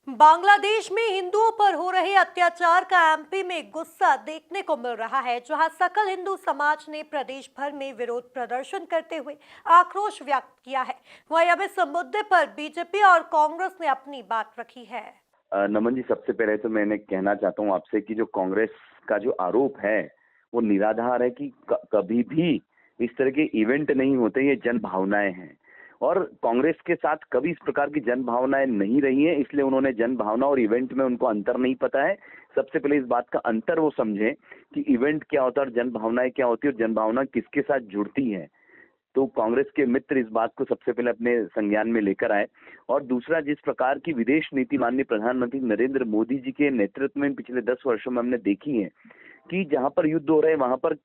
बांग्लादेश में हिंदुओं पर हो रहे अत्याचार का एमपी में गुस्सा देखने को मिल रहा है, जहां सकल हिंदू समाज ने प्रदेश भर में विरोध प्रदर्शन करते हुए आक्रोश व्यक्त किया है। वहीं अब इस मुद्दे पर बीजेपी और कांग्रेस ने अपनी बात रखी है। नमन जी, सबसे पहले तो मैंने कहना चाहता हूँ आपसे कि जो कांग्रेस का जो आरोप है वो निराधार है कि कभी भी इस तरह के इवेंट नहीं होते, ये जन भावनाएं हैं और कांग्रेस के साथ कभी इस प्रकार की जन भावनाएं नहीं रही हैं, इसलिए उन्होंने जन भावना और इवेंट में उनको अंतर नहीं पता है। सबसे पहले इस बात का अंतर वो समझें कि इवेंट क्या होता है और जन भावनाएं क्या होती है और जन भावना किसके साथ जुड़ती है। तो कांग्रेस के मित्र इस बात को सबसे पहले अपने संज्ञान में लेकर आए। और दूसरा, जिस प्रकार की विदेश नीति माननीय प्रधानमंत्री नरेंद्र मोदी जी के नेतृत्व में पिछले 10 वर्षों में हमने देखी है कि जहां पर युद्ध हो रहे हैं वहां पर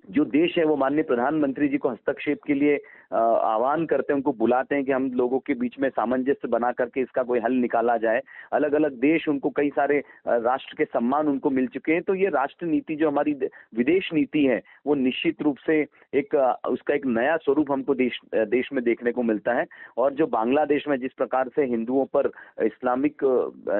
जो देश है वो माननीय प्रधानमंत्री जी को हस्तक्षेप के लिए आह्वान करते हैं, उनको बुलाते हैं कि हम लोगों के बीच में सामंजस्य बना करके इसका कोई हल निकाला जाए। अलग अलग देश उनको कई सारे राष्ट्र के सम्मान उनको मिल चुके हैं। तो ये राष्ट्र नीति जो हमारी विदेश नीति है वो निश्चित रूप से एक उसका एक नया स्वरूप हमको देश में देखने को मिलता है। और जो बांग्लादेश में जिस प्रकार से हिंदुओं पर इस्लामिक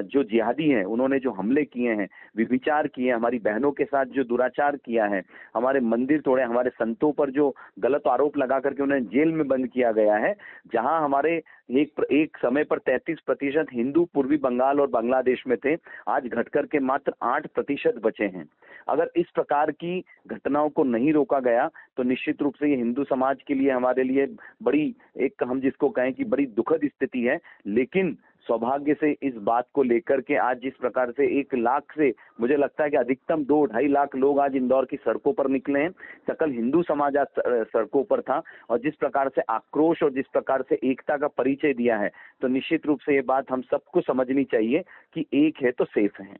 जो जिहादी हैं उन्होंने जो हमले किए हैं, व्यभिचार किए, हमारी बहनों के साथ जो दुराचार किया है, हमारे मंदिर तोड़े, हमारे संतों पर जो गलत आरोप लगा करके उन्हें जेल में बंद किया गया है, जहां हमारे एक समय पर 33% हिंदू पूर्वी बंगाल और बांग्लादेश में थे, आज घटकर के मात्र 8% बचे हैं। अगर इस प्रकार की घटनाओं को नहीं रोका गया तो निश्चित रूप से ये हिंदू समाज के लिए, हमारे लिए बड़ी, एक हम जिसको कहें कि बड़ी दुखद स्थिति है। लेकिन सौभाग्य से इस बात को लेकर के आज जिस प्रकार से 1 लाख से मुझे लगता है कि अधिकतम 2-2.5 लाख लोग आज इंदौर की सड़कों पर निकले हैं। सकल हिंदू समाज आज सड़कों पर था और जिस प्रकार से आक्रोश और जिस प्रकार से एकता का परिचय दिया है, तो निश्चित रूप से ये बात हम सबको समझनी चाहिए कि एक है तो सेफ है।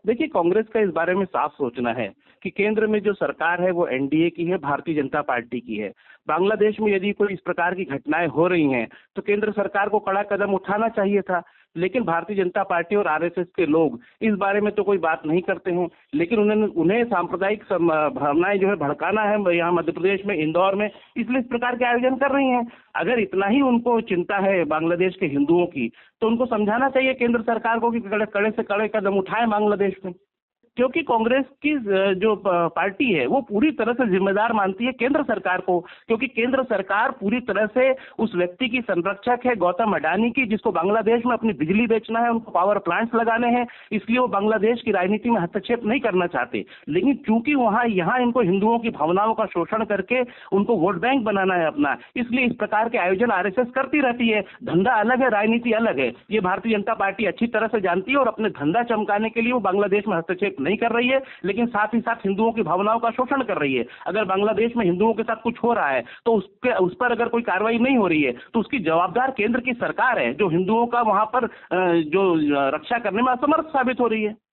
देखिए, कांग्रेस का इस बारे में साफ सोचना है कि केंद्र में जो सरकार है वो एनडीए की है, भारतीय जनता पार्टी की है। बांग्लादेश में यदि कोई इस प्रकार की घटनाएं हो रही हैं तो केंद्र सरकार को कड़ा कदम उठाना चाहिए था, लेकिन भारतीय जनता पार्टी और आरएसएस के लोग इस बारे में तो कोई बात नहीं करते हैं। लेकिन उन्हें सांप्रदायिक भावनाएं जो है भड़काना है यहाँ मध्य प्रदेश में, इंदौर में, इसलिए इस प्रकार के आयोजन कर रही हैं। अगर इतना ही उनको चिंता है बांग्लादेश के हिंदुओं की तो उनको समझाना चाहिए केंद्र सरकार को कि कड़े से कड़े कदम उठाएं बांग्लादेश में, क्योंकि कांग्रेस की जो पार्टी है वो पूरी तरह से जिम्मेदार मानती है केंद्र सरकार को, क्योंकि केंद्र सरकार पूरी तरह से उस व्यक्ति की संरक्षक है, गौतम अडानी की, जिसको बांग्लादेश में अपनी बिजली बेचना है, उनको पावर प्लांट्स लगाने हैं, इसलिए वो बांग्लादेश की राजनीति में हस्तक्षेप नहीं करना चाहते। लेकिन चूंकि यहाँ इनको हिंदुओं की भावनाओं का शोषण करके उनको वोट बैंक बनाना है अपना, इसलिए इस प्रकार के आयोजन आरएसएस करती रहती है। धंधा अलग है, राजनीति अलग है, ये भारतीय जनता पार्टी अच्छी तरह से जानती है और अपने धंधा चमकाने के लिए वो बांग्लादेश में हस्तक्षेप नहीं कर रही है, लेकिन साथ ही साथ हिंदुओं की भावनाओं का शोषण कर रही है। अगर बांग्लादेश में हिंदुओं के साथ कुछ हो रहा है तो उस पर अगर कोई कार्रवाई नहीं हो रही है तो उसकी जवाबदार केंद्र की सरकार है, जो हिंदुओं का वहां पर जो रक्षा करने में असमर्थ साबित हो रही है।